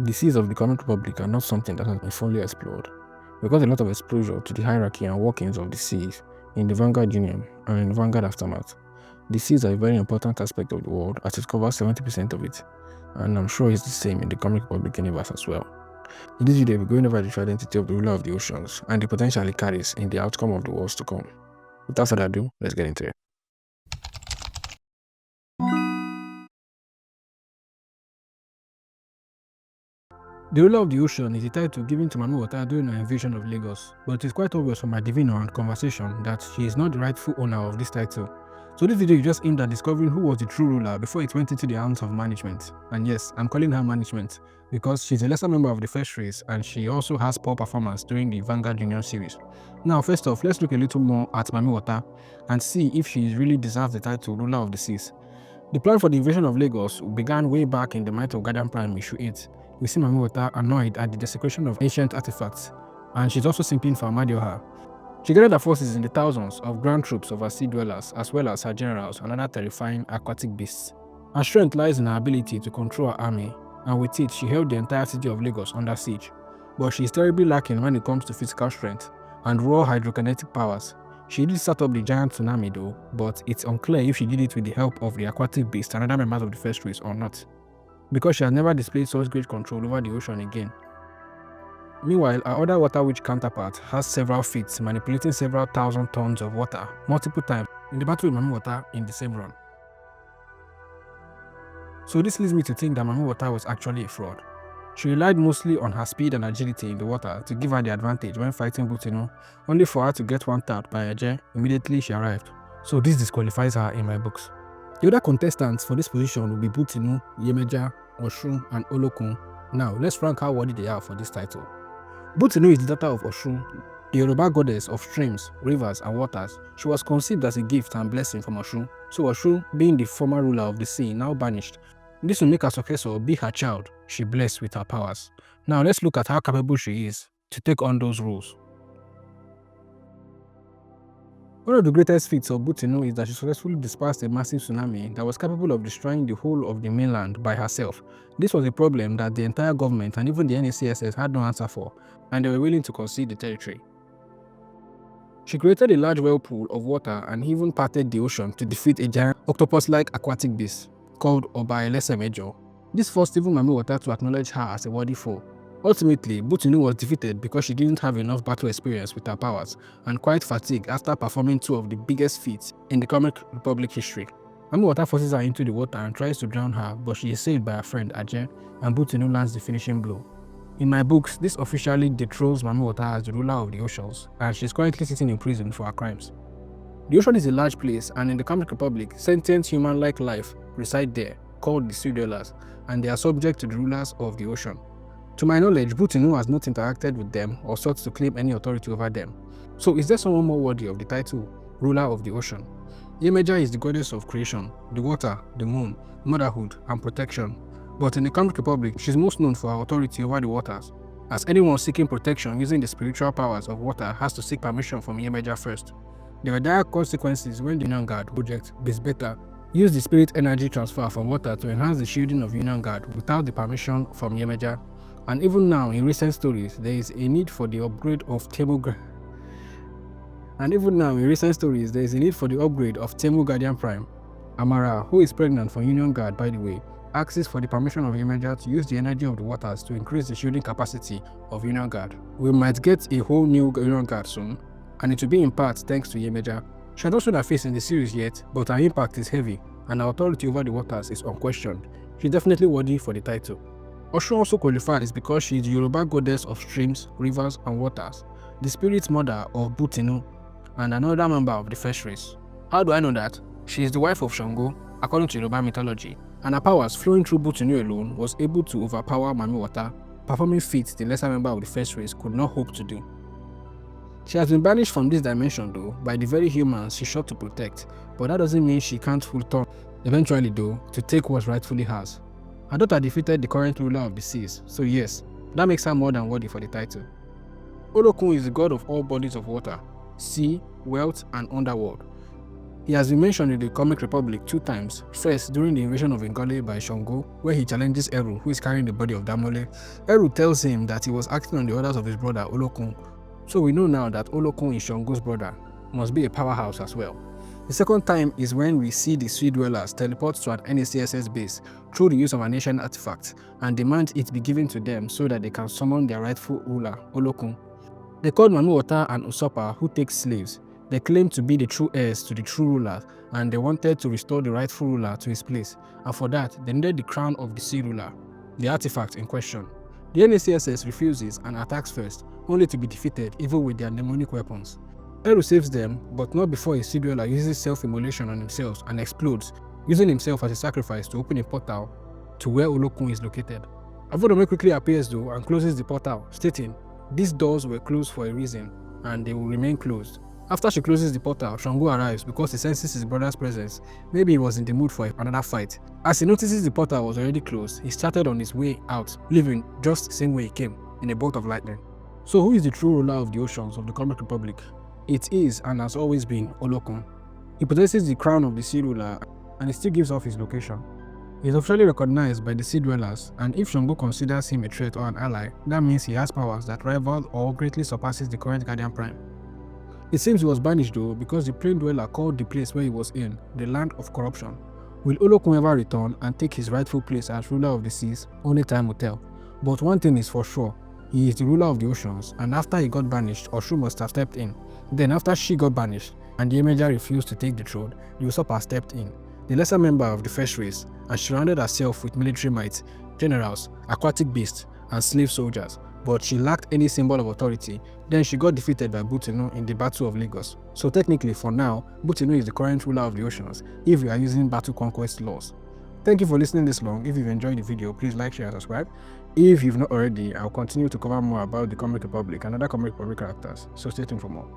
The seas of the Comic Republic are not something that has been fully explored. We got a lot of exposure to the hierarchy and workings of the seas in the Vanguard Union and in the Vanguard Aftermath. The seas are a very important aspect of the world as it covers 70% of it, and I'm sure it's the same in the Comic Republic universe as well. In this video, we're going over the true identity of the ruler of the oceans and the potential it carries in the outcome of the wars to come. Without further ado, let's get into it. The ruler of the ocean is a title given to Mami Wata during her invasion of Lagos, but it is quite obvious from her diviner and conversation that she is not the rightful owner of this title. So this video is just aimed at discovering who was the true ruler before it went into the hands of management. And yes, I'm calling her management because she's a lesser member of the first race and she also has poor performance during the Vanguard Union series. Now first off, let's look a little more at Mami Wata and see if she really deserves the title ruler of the seas. The plan for the invasion of Lagos began way back in the Myth of Guardian Prime issue 8. We see Mami Wata annoyed at the desecration of ancient artifacts, and she's also simping for Amadioha. She gathered her forces in the thousands of ground troops of her sea dwellers, as well as her generals and other terrifying aquatic beasts. Her strength lies in her ability to control her army, and with it, she held the entire city of Lagos under siege. But she is terribly lacking when it comes to physical strength and raw hydrokinetic powers. She did set up the giant tsunami though, but it's unclear if she did it with the help of the aquatic beast and other members of the first race or not, because she has never displayed such great control over the ocean again. Meanwhile, our other water witch counterpart has several feats, manipulating several thousand tons of water multiple times in the battle with Mami Wata in the same run. So this leads me to think that Mami Wata was actually a fraud. She relied mostly on her speed and agility in the water to give her the advantage when fighting Bu Tinu, only for her to get one out by Eje immediately she arrived. So this disqualifies her in my books. The other contestants for this position will be Bu Tinu, Yemoja, Osun, and Olokun. Now let's rank how worthy they are for this title. Bu Tinu is the daughter of Osun, the Yoruba goddess of streams, rivers, and waters. She was conceived as a gift and blessing from Osun, so Osun, being the former ruler of the sea, now banished. This will make her successor be her child she blessed with her powers. Now let's look at how capable she is to take on those roles. One of the greatest feats of Bu Tinu is that she successfully dispersed a massive tsunami that was capable of destroying the whole of the mainland by herself. This was a problem that the entire government and even the NACSS had no answer for, and they were willing to concede the territory. She created a large whirlpool of water and even parted the ocean to defeat a giant octopus-like aquatic beast called Yemoja. This forced even Mami Wata to acknowledge her as a worthy foe. Ultimately, Bu Tinu was defeated because she didn't have enough battle experience with her powers and quite fatigued after performing two of the biggest feats in the Comic Republic history. Mami Wata forces her into the water and tries to drown her, but she is saved by her friend Eje, and Bu Tinu lands the finishing blow. In my books, this officially dethrones Mami Wata as the ruler of the oceans, and she is currently sitting in prison for her crimes. The ocean is a large place, and in the Comic Republic, sentient human-like life reside there, called the sea dwellers, and they are subject to the rulers of the ocean. To my knowledge, Bu Tinu has not interacted with them or sought to claim any authority over them. So is there someone more worthy of the title, ruler of the ocean? Yemoja is the goddess of creation, the water, the moon, motherhood, and protection. But in the Comic Republic, she is most known for her authority over the waters, as anyone seeking protection using the spiritual powers of water has to seek permission from Yemoja first. There were dire consequences when the Union Guard project, Beta, used the spirit energy transfer from water to enhance the shielding of Union Guard without the permission from Yemoja. And even now, in recent stories, there is a need for the upgrade of Temu Guardian Prime. Amara, who is pregnant for Union Guard by the way, asks for the permission of Yemoja to use the energy of the waters to increase the shielding capacity of Union Guard. We might get a whole new Union Guard soon, and it will be in part thanks to Yemoja. She has not shown her face in the series yet, but her impact is heavy, and her authority over the waters is unquestioned. She's definitely worthy for the title. Osun also qualifies because she is the Yoruba goddess of streams, rivers, and waters, the spirit mother of Bu Tinu, and another member of the first race. How do I know that? She is the wife of Shango, according to Yoruba mythology, and her powers flowing through Bu Tinu alone was able to overpower Mami Wata, performing feats the lesser member of the first race could not hope to do. She has been banished from this dimension though by the very humans she sought to protect, but that doesn't mean she can't return eventually though to take what's rightfully hers. Her daughter defeated the current ruler of the seas, so yes, that makes her more than worthy for the title. Olokun is the god of all bodies of water, sea, wealth, and underworld. He has been mentioned in the Comic Republic 2 times. First, during the invasion of Ngole by Shango, where he challenges Eru, who is carrying the body of Damole. Eru tells him that he was acting on the orders of his brother Olokun. So we know now that Olokun is Shango's brother, must be a powerhouse as well. The second time is when we see the Sea Dwellers teleport to an NACSS base through the use of an ancient artifact and demand it be given to them so that they can summon their rightful ruler, Olokun. They called Mami Wata an usurper who takes slaves. They claimed to be the true heirs to the true ruler, and they wanted to restore the rightful ruler to his place, and for that, they needed the crown of the sea ruler, the artifact in question. The NACSS refuses and attacks first, only to be defeated even with their demonic weapons. Eru saves them, but not before a sea dweller uses self-immolation on himself and explodes, using himself as a sacrifice to open a portal to where Olokun is located. Avodome quickly appears though and closes the portal, stating, "These doors were closed for a reason, and they will remain closed." After she closes the portal, Shango arrives because he senses his brother's presence. Maybe he was in the mood for another fight. As he notices the portal was already closed, he started on his way out, leaving just the same way he came, in a bolt of lightning. So who is the true ruler of the oceans of the Comic Republic? It is, and has always been, Olokun. He possesses the crown of the sea ruler, and he still gives off his location. He is officially recognized by the Sea Dwellers, and if Shango considers him a threat or an ally, that means he has powers that rival or greatly surpasses the current Guardian Prime. It seems he was banished though because the Plain Dweller called the place where he was in the land of corruption. Will Olokun ever return and take his rightful place as ruler of the seas? Only time will tell. But one thing is for sure, he is the ruler of the oceans, and after he got banished, Oshun must have stepped in. Then after she got banished, and Yemoja refused to take the throne, the usurper stepped in, the lesser member of the first race, and surrounded herself with military might, generals, aquatic beasts, and slave soldiers. But she lacked any symbol of authority. Then she got defeated by Bu Tinu in the Battle of Lagos. So technically for now, Bu Tinu is the current ruler of the oceans, if we are using battle conquest laws. Thank you for listening this long. If you've enjoyed the video, please like, share, and subscribe. If you've not already, I'll continue to cover more about the Comic Republic and other Comic Republic characters, so stay tuned for more.